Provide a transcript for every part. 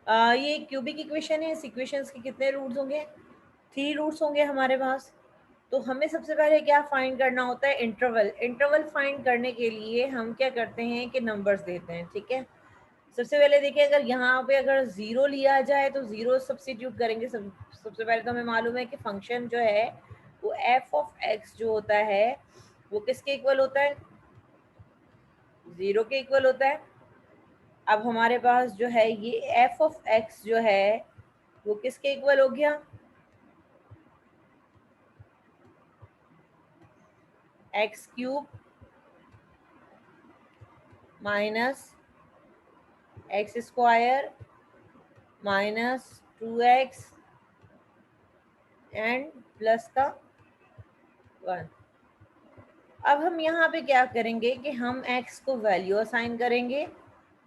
ये cubic equation है। इस इक्वेशंस के कितने रूट्स होंगे? 3 रूट्स होंगे हमारे पास। तो हमें सबसे पहले क्या फाइंड करना होता है? इंटरवल। इंटरवल फाइंड करने के लिए हम क्या करते हैं कि नंबर्स देते हैं, ठीक है। सबसे पहले देखिए, अगर यहाँ पे अगर 0 लिया जाए तो 0 सब्स्टिट्यूट करेंगे। सबसे पहले तो हमें मालूम है कि फंक्शन जो है वो एफ ऑफ एक्स जो होता है वो किसके इक्वल होता है? 0 के इक्वल होता है। अब हमारे पास जो है ये एफ ऑफ एक्स जो है वो किसके इक्वल हो गया? X cube minus x square minus 2x and plus का 1। अब हम यहाँ पे क्या करेंगे कि हम x को वैल्यू असाइन करेंगे,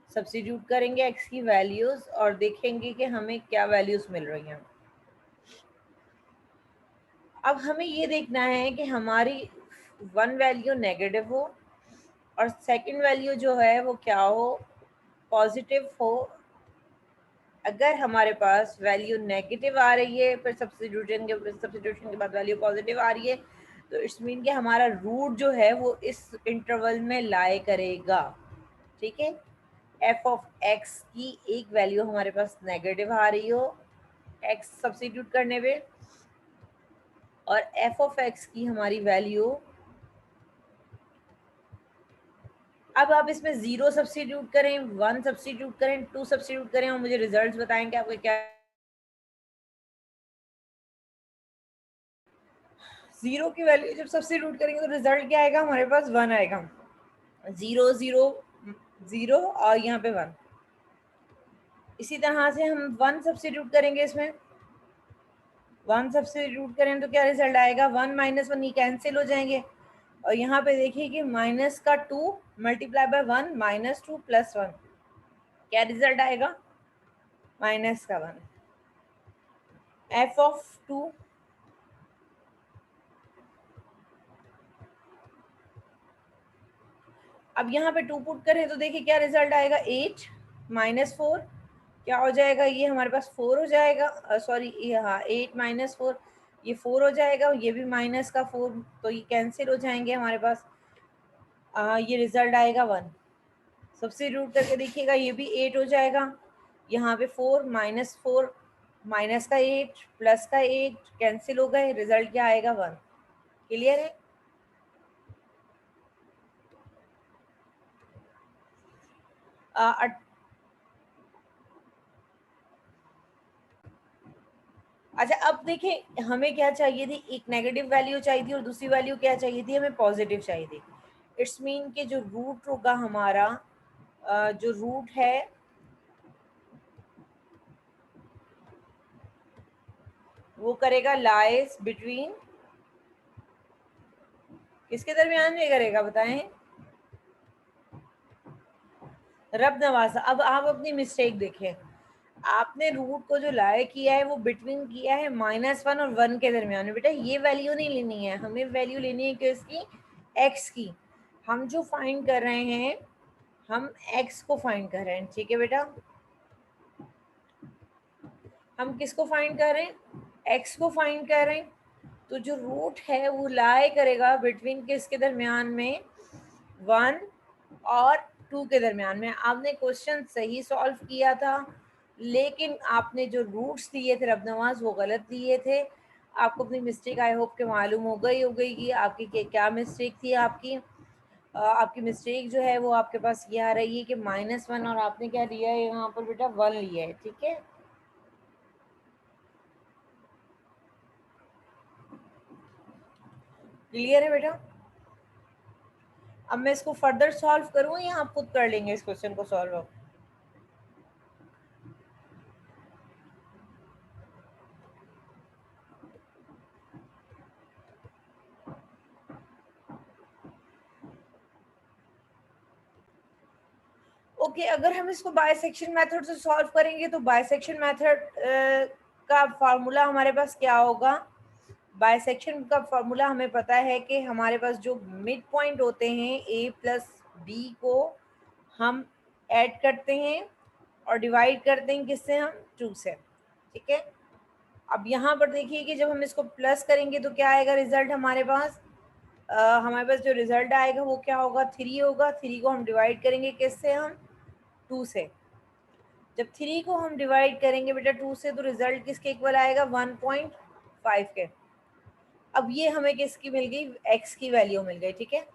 सब्स्टिट्यूट करेंगे x की वैल्यूज और देखेंगे कि हमें क्या वैल्यूज मिल रही हैं। अब हमें ये देखना है कि हमारी 1 वैल्यू नेगेटिव हो और सेकंड वैल्यू जो है वो क्या हो? पॉजिटिव हो। अगर हमारे पास वैल्यू नेगेटिव आ रही है फिर सब्स्टिट्यूशन के बाद वैल्यू पॉजिटिव आ रही है तो इट्स मीन कि हमारा रूट जो है वो इस इंटरवल में लाई करेगा, ठीक है। एफ ऑफ एक्स की एक वैल्यू हमारे पास नेगेटिव आ रही हो एक्स सब्स्टिट्यूट करने पे, और एफ ऑफ एक्स की हमारी वैल्यू, अब आप इसमें 0 सब्स्टिट्यूट करें, 1 सब्स्टिट्यूट करें, 2 सब्स्टिट्यूट करें और मुझे रिजल्ट बताएं कि आपको क्या। 0 की वैल्यू जब सब्स्टिट्यूट करेंगे तो रिजल्ट क्या आएगा? हमारे पास 1 आएगा। 0 0 0 और यहाँ पे 1। इसी तरह से हम 1 सब्स्टिट्यूट करेंगे, इसमें 1 सब्स्टिट्यूट करें तो क्या रिजल्ट आएगा? 1 माइनस 1 ये कैंसिल हो जाएंगे और यहाँ पे देखिए कि माइनस का 2 मल्टीप्लाई बाय 1 माइनस 2 प्लस 1, क्या रिजल्ट आएगा? माइनस का 1। एफ ऑफ 2 अब यहाँ पे 2 पुट करें तो देखिए क्या रिजल्ट आएगा? 8 माइनस 4, क्या हो जाएगा? ये हमारे पास 4 हो जाएगा, सॉरी ये हाँ 8 माइनस 4 ये 4 हो जाएगा, ये भी माइनस का 4 तो ये कैंसिल हो जाएंगे हमारे पास। ये रिजल्ट आएगा 1। सब्स्टिट्यूट करके देखिएगा ये भी 8 हो जाएगा, यहाँ पे 4 माइनस का 8 प्लस का 8 कैंसिल हो गए, रिजल्ट क्या आएगा? 1। क्लियर है? अच्छा अब देखिए हमें क्या चाहिए थी? एक नेगेटिव वैल्यू चाहिए थी और दूसरी वैल्यू क्या चाहिए थी? हमें पॉजिटिव चाहिए थी। इट्स मीन कि जो रूट होगा हमारा, जो रूट है वो करेगा लाइज बिटवीन, किसके दरमियान में करेगा बताएं? रब नवाजा। अब आप अपनी मिस्टेक देखें, आपने रूट को जो लाए किया है वो बिटवीन किया है -1 और 1 के दरमियान में। बेटा ये वैल्यू नहीं लेनी है, हमें वैल्यू लेनी है किसकी? एक्स की। हम जो फाइंड कर रहे हैं हम एक्स को फाइंड कर रहे हैं, ठीक है बेटा। हम किसको फाइंड कर रहे हैं? एक्स को फाइंड कर रहे हैं। तो जो रूट है वो लाई करेगा बिटवीन किसके दरमियान में? 1 और 2 के दरमियान में। आपने क्वेश्चन सही सॉल्व किया था लेकिन आपने जो रूट्स दिए थे रब नवाज वो गलत दिए थे। आपको अपनी मिस्टेक आई होप के मालूम हो गई कि आपकी क्या मिस्टेक थी। आपकी मिस्टेक जो है वो आपके पास ये आ रही है कि -1 और आपने क्या लिया है यहाँ पर बेटा? 1 लिया है, ठीक है। क्लियर है बेटा? अब मैं इसको फर्दर सॉल्व करूँ या आप खुद कर लेंगे इस क्वेश्चन को सॉल्व? अब ओके, अगर हम इसको बायसेक्शन मेथड से सॉल्व करेंगे तो बायसेक्शन मेथड का फार्मूला हमारे पास क्या होगा? बायसेक्शन का फार्मूला हमें पता है कि हमारे पास जो मिड पॉइंट होते हैं ए प्लस बी को हम ऐड करते हैं और डिवाइड करते हैं किससे, हम 2 से, ठीक है। अब यहाँ पर देखिए कि जब हम इसको प्लस करेंगे तो क्या आएगा रिजल्ट हमारे पास, हमारे पास जो रिजल्ट आएगा वो क्या होगा, 3 होगा। 3 को हम डिवाइड करेंगे किससे, हम 2 से। जब 3 को हम डिवाइड करेंगे बेटा 2 से तो रिजल्ट किसके इक्वल आएगा, 1.5 के। अब ये हमें किसकी मिल गई, x की वैल्यू मिल गई, ठीक है।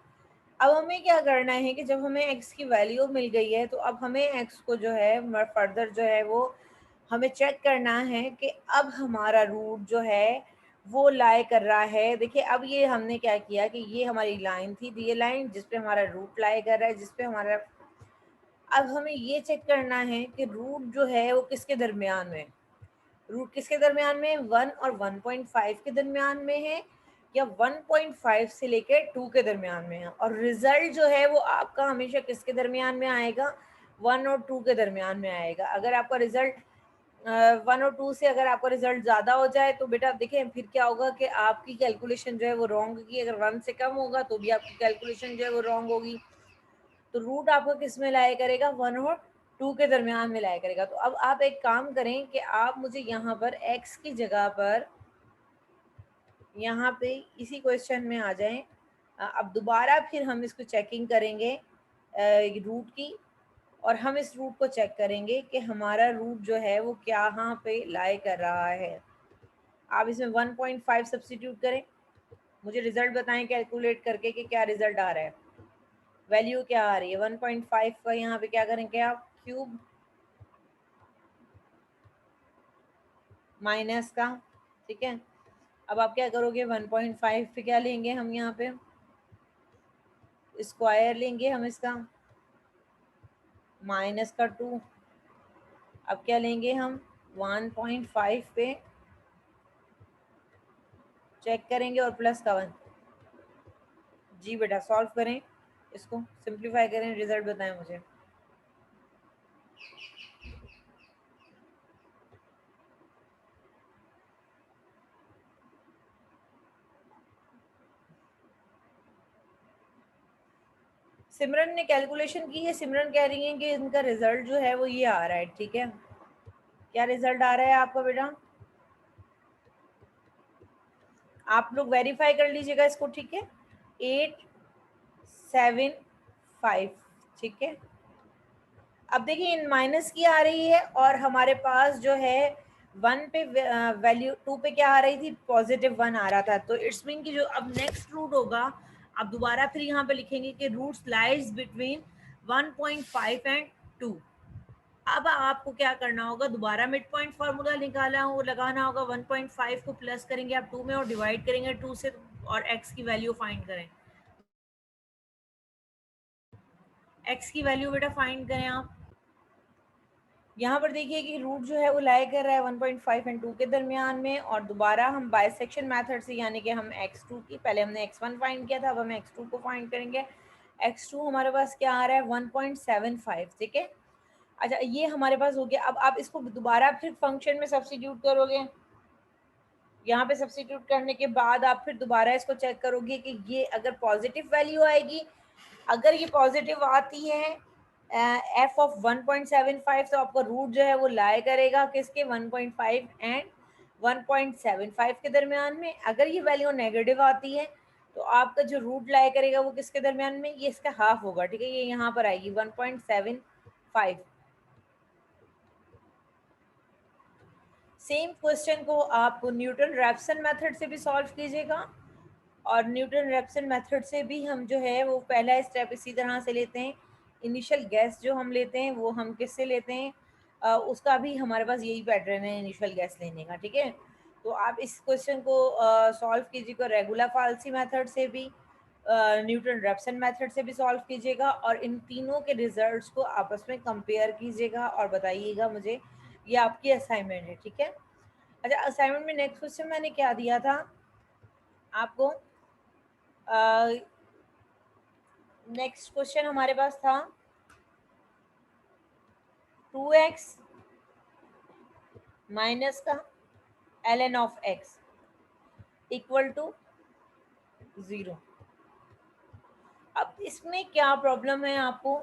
अब हमें क्या करना है कि जब हमें x की वैल्यू मिल गई है तो अब हमें x को जो है फर्दर जो है वो हमें चेक करना है कि अब हमारा रूट जो है वो लाई कर रहा है। देखिए अब ये हमने क्या किया कि ये हमारी लाइन थी, ये लाइन जिस पे हमारा रूट लाई कर रहा है, जिस पे हमारा, अब हमें ये चेक करना है कि रूट जो है वो किसके दरमियान में, रूट किसके दरमियान में, 1 और 1.5 के दरमियान में है, या 1.5 से लेकर 2 के दरमियान में है। और रिजल्ट जो है वो आपका हमेशा किसके दरमियान में आएगा, 1 और 2 के दरमियान में आएगा। अगर आपका रिजल्ट 1 और 2 से अगर आपका रिजल्ट ज़्यादा हो जाए तो बेटा देखें फिर क्या होगा कि आपकी कैलकुलेशन जो है वो रॉन्ग होगी। अगर 1 से कम होगा तो भी आपकी कैलकुलेशन जो है वो रॉन्ग होगी। तो रूट आपको किस में लाया करेगा, 1 और 2 के दरमियान में लाया करेगा। तो अब आप एक काम करें कि आप मुझे यहाँ पर x की जगह पर यहाँ पे इसी क्वेश्चन में आ जाएं। अब दोबारा फिर हम इसको चेकिंग करेंगे रूट की, और हम इस रूट को चेक करेंगे कि हमारा रूट जो है वो क्या यहाँ पे लाई कर रहा है। आप इसमें 1.5 सब्स्टिट्यूट करें, मुझे रिजल्ट बताएं कैलकुलेट करके कि क्या रिजल्ट आ रहा है, वैल्यू क्या आ रही है। 1.5 का यहाँ पे क्या करेंगे आप, क्यूब माइनस का, ठीक है। अब आप क्या करोगे, 1.5 पे क्या लेंगे हम, यहाँ पे स्क्वायर लेंगे हम इसका, माइनस का 2। अब क्या लेंगे हम, 1.5 पे चेक करेंगे और प्लस का 1। जी बेटा सॉल्व करें, इसको सिंप्लीफाई करें, रिजल्ट बताएं मुझे। सिमरन ने कैलकुलेशन की है, सिमरन कह रही है कि इनका रिजल्ट जो है वो ये आ रहा है, ठीक है। क्या रिजल्ट आ रहा है आपका बेटा, आप लोग वेरीफाई कर लीजिएगा इसको, ठीक है। 875, ठीक है। अब देखिए इन माइनस की आ रही है और हमारे पास जो है 1 पे वैल्यू, 2 पे क्या आ रही थी, +1 आ रहा था। तो इट्स मीन कि जो अब नेक्स्ट रूट होगा, अब दोबारा फिर यहाँ पे लिखेंगे कि रूट्स लाइज बिटवीन 1.5 एंड 2। अब आपको क्या करना होगा, दोबारा मिड पॉइंट फार्मूला निकाला हो लगाना होगा। 1.5 को प्लस करेंगे आप 2 में और डिवाइड करेंगे 2 से, और x की वैल्यू फाइंड करें। x की वैल्यू बेटा फाइंड करें आप। यहाँ पर देखिए कि रूट जो है वो लाई कर रहा है 1.5 एंड 2 के दरमियान में। और दोबारा हम बाइसेक्शन मेथड से, यानी कि हम x2 की, पहले हमने x1 फाइंड किया था, अब हम x2 को फाइंड करेंगे। x2 हमारे पास क्या आ रहा है, 1.75, ठीक है। अच्छा ये हमारे पास हो गया। अब आप इसको दोबारा फिर फंक्शन में सब्स्टिट्यूट करोगे, यहाँ पे सब्स्टिट्यूट करने के बाद आप फिर दोबारा इसको चेक करोगे कि ये अगर पॉजिटिव वैल्यू आएगी, अगर ये पॉजिटिव आती है एफ ऑफ 1.75, तो आपका रूट जो है वो लाई करेगा किसके, 1.5 एंड 1.75 के दरमियान में। अगर ये वैल्यू नेगेटिव आती है तो आपका जो रूट लाई करेगा वो किसके दरमियान में, ये इसका हाफ होगा, ठीक है। ये यहाँ पर आएगी 1.75। सेम क्वेश्चन को आप न्यूटन रैप्सन मेथड से भी सॉल्व कीजिएगा। और न्यूटन रैप्सन मेथड से भी हम जो है वो पहला स्टेप इसी तरह से लेते हैं। इनिशियल गैस जो हम लेते हैं वो हम किससे लेते हैं, उसका भी हमारे पास यही पैटर्न है इनिशियल गैस लेने का, ठीक है। तो आप इस क्वेश्चन को सॉल्व कीजिएगा रेगुलर फाल्सी मेथड से भी, न्यूटन रैप्सन मेथड से भी सॉल्व कीजिएगा, और इन तीनों के रिजल्ट्स को आपस में कंपेयर कीजिएगा और बताइएगा मुझे। ये आपकी असाइनमेंट है, ठीक है। अच्छा असाइनमेंट में नेक्स्ट क्वेश्चन मैंने क्या दिया था आपको, नेक्स्ट क्वेश्चन हमारे पास था 2x माइनस का ln of x equal to 0। अब इसमें क्या प्रॉब्लम है आपको,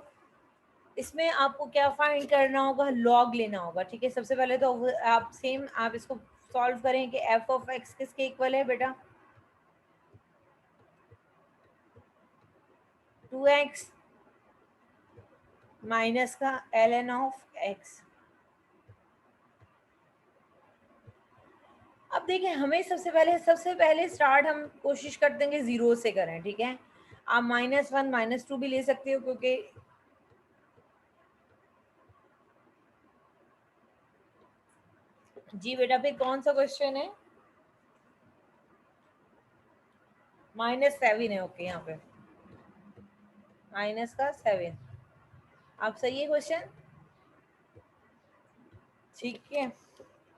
इसमें आपको क्या फाइंड करना होगा, लॉग लेना होगा। ठीक है, सबसे पहले तो आप सेम आप इसको सॉल्व करें कि एफ ऑफ एक्स किसके इक्वल है बेटा, 2x माइनस का ln ऑफ x। अब देखिए, हमें सबसे पहले स्टार्ट हम कोशिश करते हैं कि जीरो से करें। ठीक है, आप -1 -2 भी ले सकते हो, क्योंकि जी बेटा फिर कौन सा क्वेश्चन है, -7 है। ओके, यहाँ पे -7, आप सही है क्वेश्चन। ठीक है,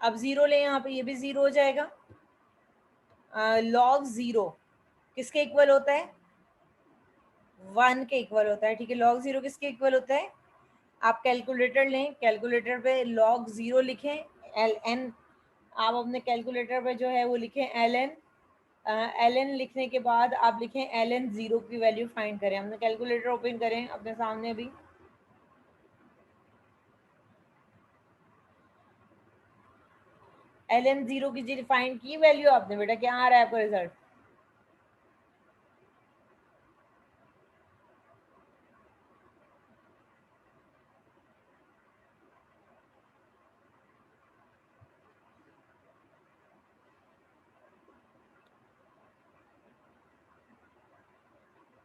अब जीरो ले, यहाँ पे ये भी जीरो हो जाएगा। लॉग जीरो किसके इक्वल होता है, 1 के इक्वल होता है। ठीक है, लॉग जीरो किसके इक्वल होता है, आप कैलकुलेटर लें, कैलकुलेटर पे लॉग जीरो लिखें, एल एन, आप अपने कैलकुलेटर पे जो है वो लिखें एल एन। एल एन लिखने के बाद आप लिखें एल एन जीरो की वैल्यू फाइंड करें। हमने कैलकुलेटर ओपन करें अपने सामने अभी, एल एन जीरो की जी फाइंड की वैल्यू आपने, बेटा क्या आ रहा है आपका रिजल्ट,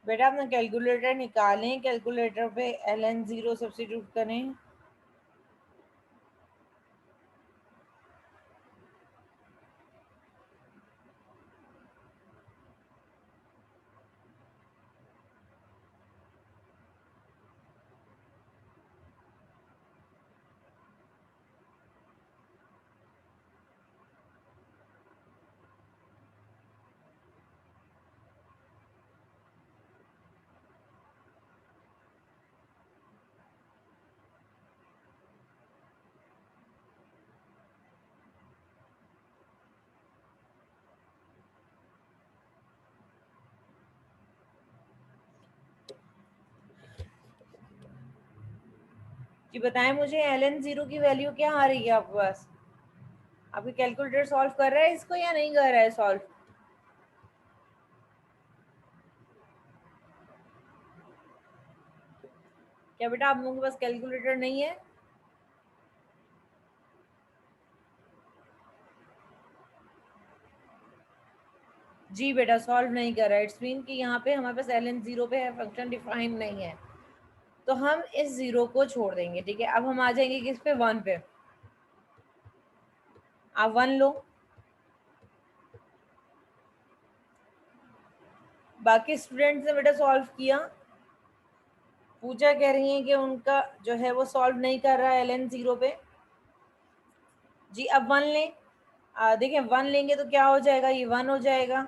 बेटा अपना कैलकुलेटर निकालें, कैलकुलेटर पे एल एन जीरो सब्सिट्यूट करें। जी बताएं मुझे, एल एन जीरो की वैल्यू क्या आ रही है आपके पास, आपकी कैलकुलेटर सॉल्व कर रहा है इसको या नहीं कर रहा है सॉल्व। क्या बेटा आप लोगों के पास कैलकुलेटर नहीं है, जी बेटा सॉल्व नहीं कर रहा है, इट्स मीन कि यहाँ पे हमारे पास एल एन जीरो पे है, फंक्शन डिफाइन नहीं है, तो हम इस जीरो को छोड़ देंगे। ठीक है, अब हम आ जाएंगे किस पे, 1 पे। आप 1 लो, बाकी स्टूडेंट्स ने बेटा सॉल्व किया, पूजा कह रही है कि उनका जो है वो सॉल्व नहीं कर रहा है एल एन जीरो पे। जी अब 1 लें, देखिए 1 लेंगे तो क्या हो जाएगा, ये 1 हो जाएगा,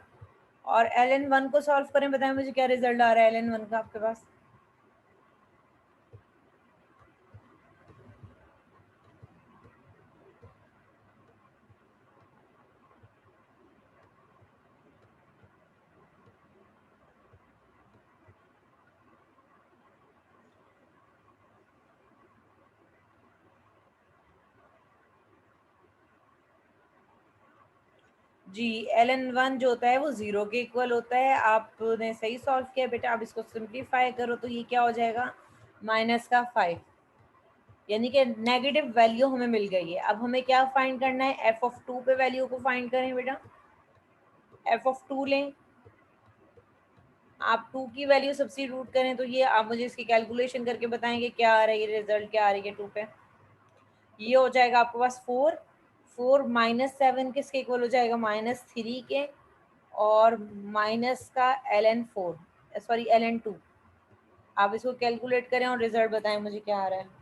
और एल एन वन को सॉल्व करें, बताएं मुझे क्या रिजल्ट आ रहा है एल एन वन का आपके पास। जी एल एन वन जो होता है वो जीरो के इक्वल होता है, आपने सही सॉल्व किया बेटा। अब इसको सिंप्लीफाई करो तो ये क्या हो जाएगा, -5, यानी कि नेगेटिव वैल्यू हमें मिल गई है। अब हमें क्या फाइंड करना है, एफ ऑफ टू पे वैल्यू को फाइंड करें बेटा, एफ ऑफ टू लें, आप टू की वैल्यू सब्स्टिट्यूट करें, तो ये आप मुझे इसकी कैलकुलेशन करके बताएंगे क्या आ रही है, रिजल्ट क्या आ रही है टू पे। ये हो जाएगा आपके पास 4, 4 -7 किसके इक्वल हो जाएगा, -3 के, और माइनस का ln4, सॉरी ln2। आप इसको कैलकुलेट करें और रिजल्ट बताएं मुझे क्या आ रहा है।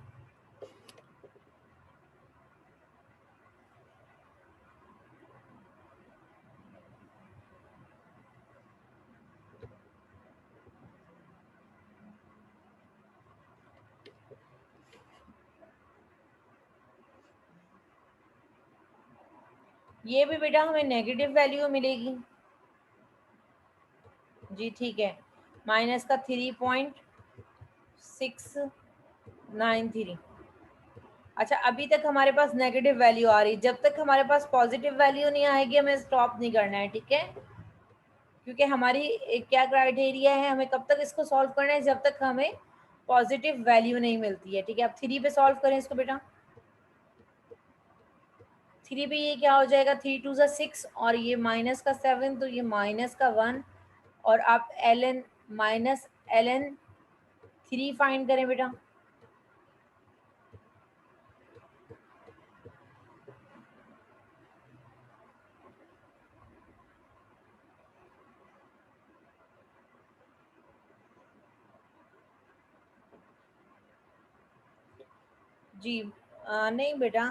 ये भी बेटा हमें नेगेटिव वैल्यू मिलेगी। जी ठीक है, -3.6 93। अच्छा, अभी तक हमारे पास नेगेटिव वैल्यू आ रही, जब तक हमारे पास पॉजिटिव वैल्यू नहीं आएगी हमें स्टॉप नहीं करना है, ठीक है? क्योंकि हमारी क्या क्राइटेरिया है, हमें कब तक इसको सॉल्व करना है, जब तक हमें पॉजिटिव वैल्यू नहीं मिलती है, ठीक है? अब 3 पे सॉल्व करें इसको बेटा। 3 पे ये क्या हो जाएगा, 3 टू ज़ा 6 और ये माइनस का 7, तो ये माइनस का 1, और आप L N minus L N 3 find करें बेटा। जी नहीं बेटा,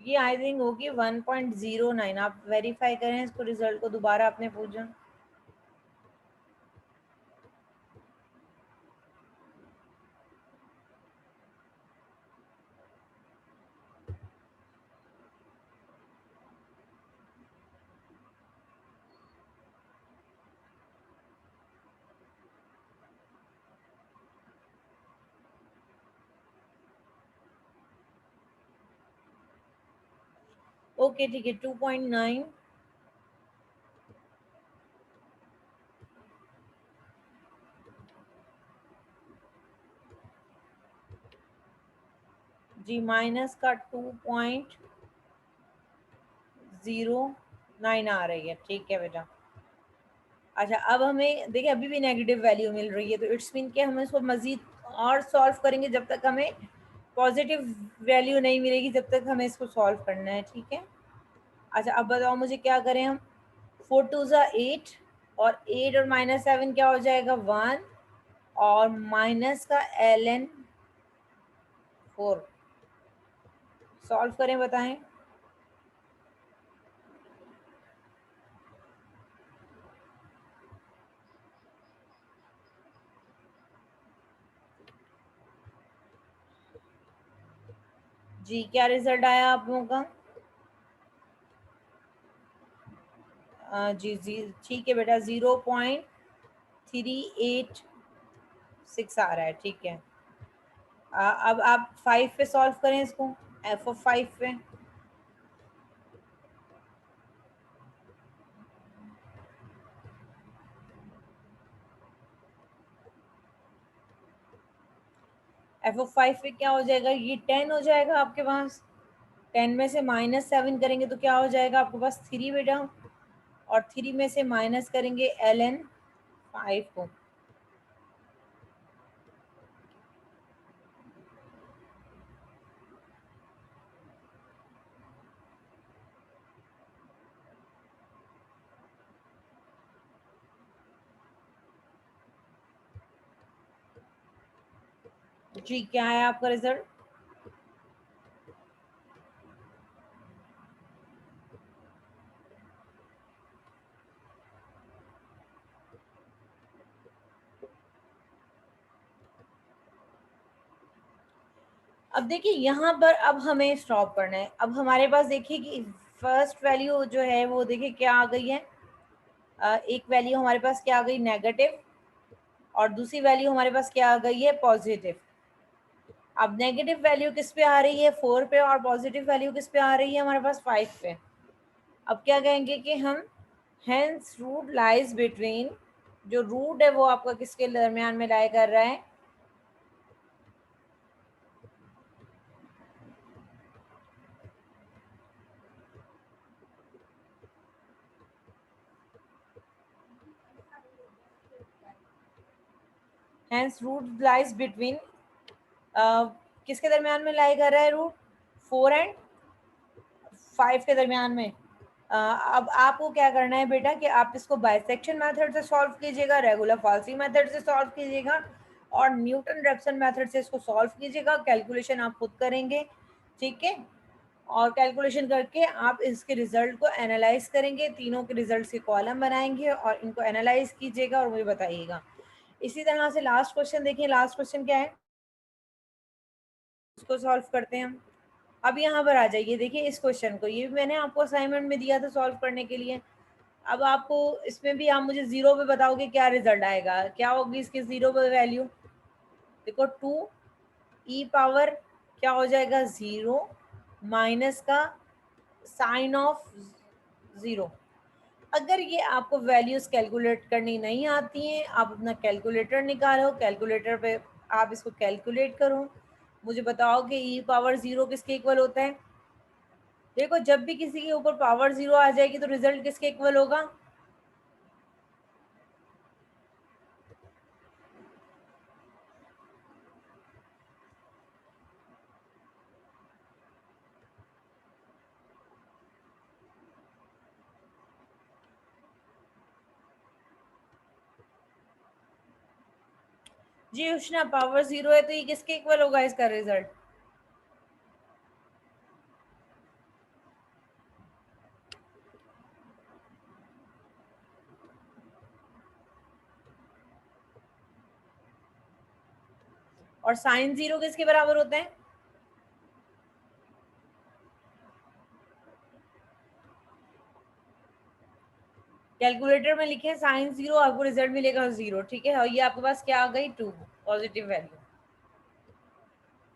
ये आई थिंक होगी 1.09। आप वेरीफाई करें इसको, रिजल्ट को दोबारा आपने पूछा। ओके ठीक है, 2.9। जी माइनस का 2.09 आ रही है, ठीक है बेटा। अच्छा, अब हमें देखिए अभी भी नेगेटिव वैल्यू मिल रही है, तो इट्स मीन कि हमें इसको मजीद और सॉल्व करेंगे जब तक हमें पॉजिटिव वैल्यू नहीं मिलेगी, जब तक हमें इसको सॉल्व करना है, ठीक है? अच्छा, अब बताओ मुझे क्या करें हम। 4 टू ज़ा 8, और 8 और -7 क्या हो जाएगा, 1, और माइनस का एल एन 4। सॉल्व करें, बताएं। जी क्या रिजल्ट आया आप लोगों का? जी जी ठीक है बेटा, 0.386 आ रहा है, ठीक है। अब आप 5 पे सॉल्व करें इसको, एफ ऑफ 5 पे। एफ ऑफ 5 पे क्या हो जाएगा, ये 10 हो जाएगा आपके पास। 10 में से -7 करेंगे तो क्या हो जाएगा आपके पास, 3 बेटा। और 3 में से माइनस करेंगे एल एन 5 को। जी क्या है आपका रिजल्ट? अब देखिए यहाँ पर अब हमें स्टॉप करना है। अब हमारे पास देखिए कि फर्स्ट वैल्यू जो है वो देखिए क्या आ गई है, एक वैल्यू हमारे पास क्या आ गई, नेगेटिव, और दूसरी वैल्यू हमारे पास क्या आ गई है, पॉजिटिव। अब नेगेटिव वैल्यू किस पे आ रही है, 4 पे, और पॉजिटिव वैल्यू किस पे आ रही है हमारे पास, 5 पे। अब क्या कहेंगे कि हम हेंस रूट लाइज बिटवीन, जो रूट है वो आपका किसके दरमियान में लाई कर रहा है, हेंस रूट लाइज बिटवीन, किसके दरमियान में लाई कर रहा है रूट, 4 एंड 5 के दरमियान में। अब आपको क्या करना है बेटा कि आप इसको बाइसेक्शन मेथड से सॉल्व कीजिएगा, रेगुलर फॉल्सी मेथड से सॉल्व कीजिएगा, और न्यूटन रेप्सन मेथड से इसको सॉल्व कीजिएगा। कैलकुलेशन आप खुद करेंगे, ठीक है? और कैलकुलेशन करके आप इसके रिजल्ट को एनालाइज करेंगे, तीनों के रिजल्ट के कॉलम बनाएंगे और इनको एनालाइज कीजिएगा और मुझे बताइएगा। इसी तरह से लास्ट क्वेश्चन देखिए, लास्ट क्वेश्चन क्या है, इसको सॉल्व करते हैं हम। अब यहाँ पर आ जाइए, देखिए इस क्वेश्चन को, ये भी मैंने आपको असाइनमेंट में दिया था सॉल्व करने के लिए। अब आपको इसमें भी आप मुझे जीरो पे बताओगे क्या रिजल्ट आएगा, क्या होगी इसकी जीरो पे वैल्यू। देखो 2e क्या हो जाएगा, जीरो माइनस का साइन ऑफ जीरो। अगर ये आपको वैल्यूज कैलकुलेट करनी नहीं आती हैं, आप अपना कैलकुलेटर निकालो, कैलकुलेटर पे आप इसको कैलकुलेट करो, मुझे बताओ कि e⁻0 किसके इक्वल होता है। देखो जब भी किसी के ऊपर पावर जीरो आ जाएगी तो रिजल्ट किसके इक्वल होगा, जी उष्णा पावर जीरो है तो ये किसके इक्वल होगा इसका रिजल्ट। और साइन जीरो किसके बराबर होता है, कैलकुलेटर में लिखे साइन जीरो, आपको रिजल्ट मिलेगा जीरो, ठीक है। और ये आपके पास क्या आ गई, 2 पॉजिटिव वैल्यू।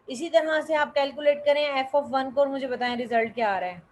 इसी तरह से आप कैलकुलेट करें f(1) को और मुझे बताएं रिजल्ट क्या आ रहा है।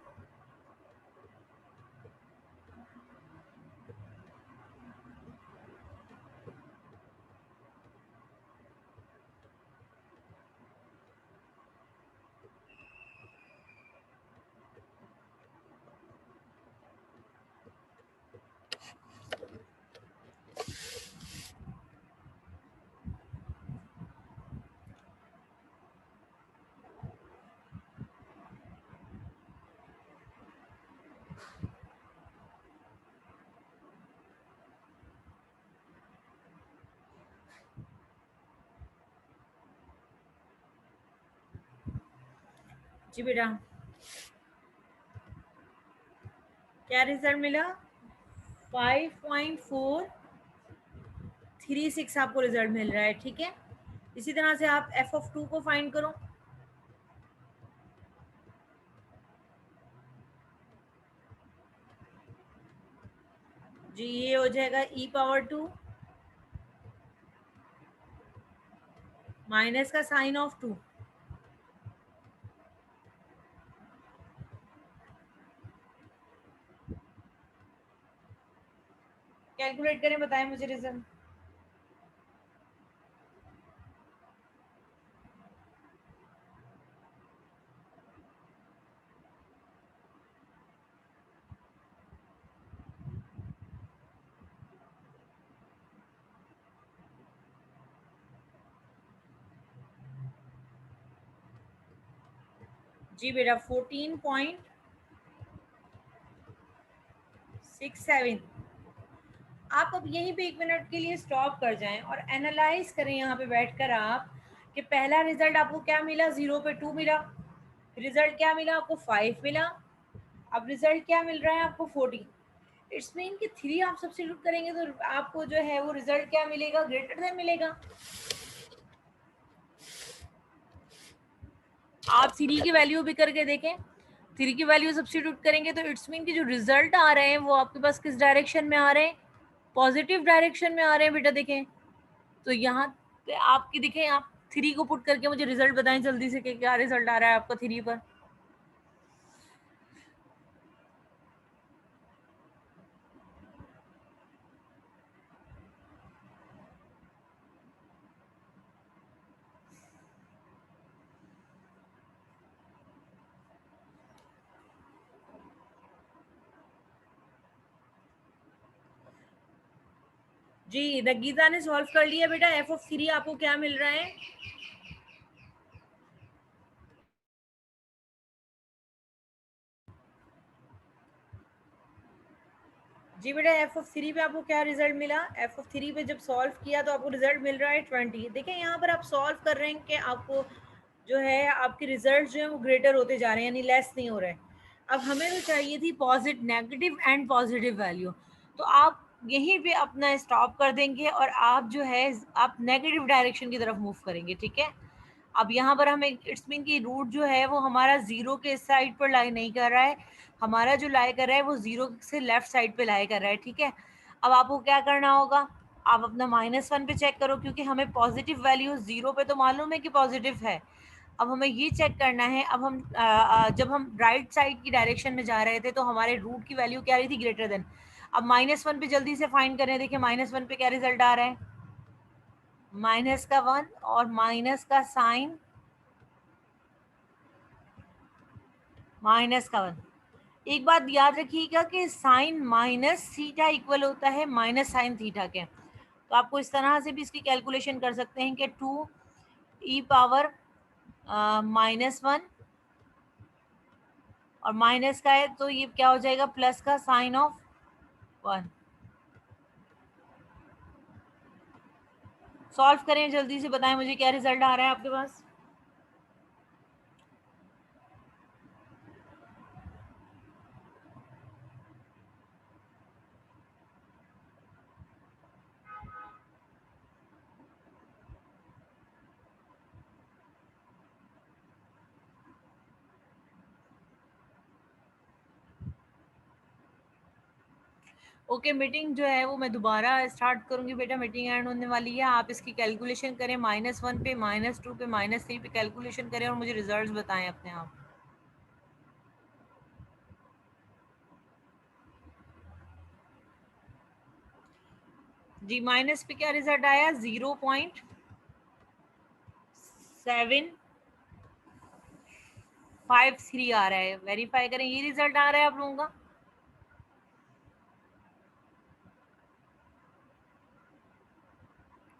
जी बेटा क्या रिजल्ट मिला, 5.436 आपको रिजल्ट मिल रहा है, ठीक है। इसी तरह से आप f(2) को फाइंड करो। जी ये हो जाएगा e⁻2 माइनस का साइन ऑफ 2। कैलकुलेट करें, बताएं मुझे रिजल्ट। जी बेटा 14.67। आप अब यहीं पे 1 मिनट के लिए स्टॉप कर जाएं और एनालाइज करें यहाँ पे बैठकर आप कि पहला रिजल्ट आपको क्या मिला, 0 पे 2 मिला, रिजल्ट क्या मिला आपको, 5 मिला, अब रिजल्ट क्या मिल रहा है आपको, 14। इट्स मीन कि 3 आप सब्स्टिट्यूट करेंगे तो आपको जो है वो रिजल्ट क्या मिलेगा, ग्रेटर देन मिलेगा। आप 3 की वैल्यू भी करके देखें, 3 की वैल्यू सब्स्टिट्यूट करेंगे तो इट्स मीन कि जो रिजल्ट आ रहे हैं वो आपके पास किस डायरेक्शन में आ रहे हैं, पॉजिटिव डायरेक्शन में आ रहे हैं बेटा। देखें तो यहाँ पे आपकी, दिखे आप 3 को पुट करके मुझे रिजल्ट बताएं जल्दी से कि क्या रिजल्ट आ रहा है आपका 3 पर। जी नगीता ने सॉल्व कर लिया बेटा, f(3) आपको क्या मिल रहा है, जी बेटा f(3) पे आपको क्या रिजल्ट मिला, f(3) पे जब सॉल्व किया तो आपको रिजल्ट मिल रहा है 20। देखिए यहाँ पर आप सॉल्व कर रहे हैं कि आपको जो है आपके रिजल्ट जो है वो ग्रेटर होते जा रहे हैं, यानी लेस नहीं हो रहे हैं। अब हमें तो चाहिए थी positive, negative and positive value, तो आप यहीं पे अपना स्टॉप कर देंगे और आप जो है आप नेगेटिव डायरेक्शन की तरफ मूव करेंगे, ठीक है। अब यहाँ पर हमें इट्स मीन की रूट जो है वो हमारा जीरो के इस साइड पर लाई नहीं कर रहा है, हमारा जो लाई कर रहा है वो जीरो से लेफ्ट साइड पे लाई कर रहा है, ठीक है। अब आपको क्या करना होगा, आप अपना -1 पे चेक करो, क्योंकि हमें पॉजिटिव वैल्यू जीरो पे तो मालूम है कि पॉजिटिव है। अब हमें ये चेक करना है, अब हम जब हम राइट साइड की डायरेक्शन में जा रहे थे तो हमारे रूट की वैल्यू क्या रही थी, ग्रेटर देन। अब -1 पे जल्दी से फाइंड करें, देखिए -1 पे क्या रिजल्ट आ रहा है, -1 और माइनस का साइन, -1। एक बात याद रखिएगा कि साइन माइनस थीटा इक्वल होता है माइनस साइन थीटा के। तो आपको इस तरह से भी इसकी कैलकुलेशन कर सकते हैं कि 2e⁻, -1 और माइनस का है तो ये क्या हो जाएगा, प्लस का साइन ऑफ 1। सॉल्व करें, जल्दी से बताएं मुझे क्या रिजल्ट आ रहा है आपके पास। ओके, मीटिंग जो है वो मैं दोबारा स्टार्ट करूंगी बेटा, मीटिंग एंड होने वाली है। आप इसकी कैलकुलेशन करें, -1 पे, -2 पे, -3 पे कैलकुलेशन करें और मुझे रिजल्ट्स बताएं अपने आप। जी, माइनस पे क्या रिजल्ट आया, 0.753 आ रहा है। वेरीफाई करें, ये रिजल्ट आ रहा है आप लोगों का।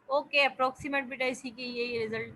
ओके, अप्रोक्सीमेट बेटा इसी के यही रिजल्ट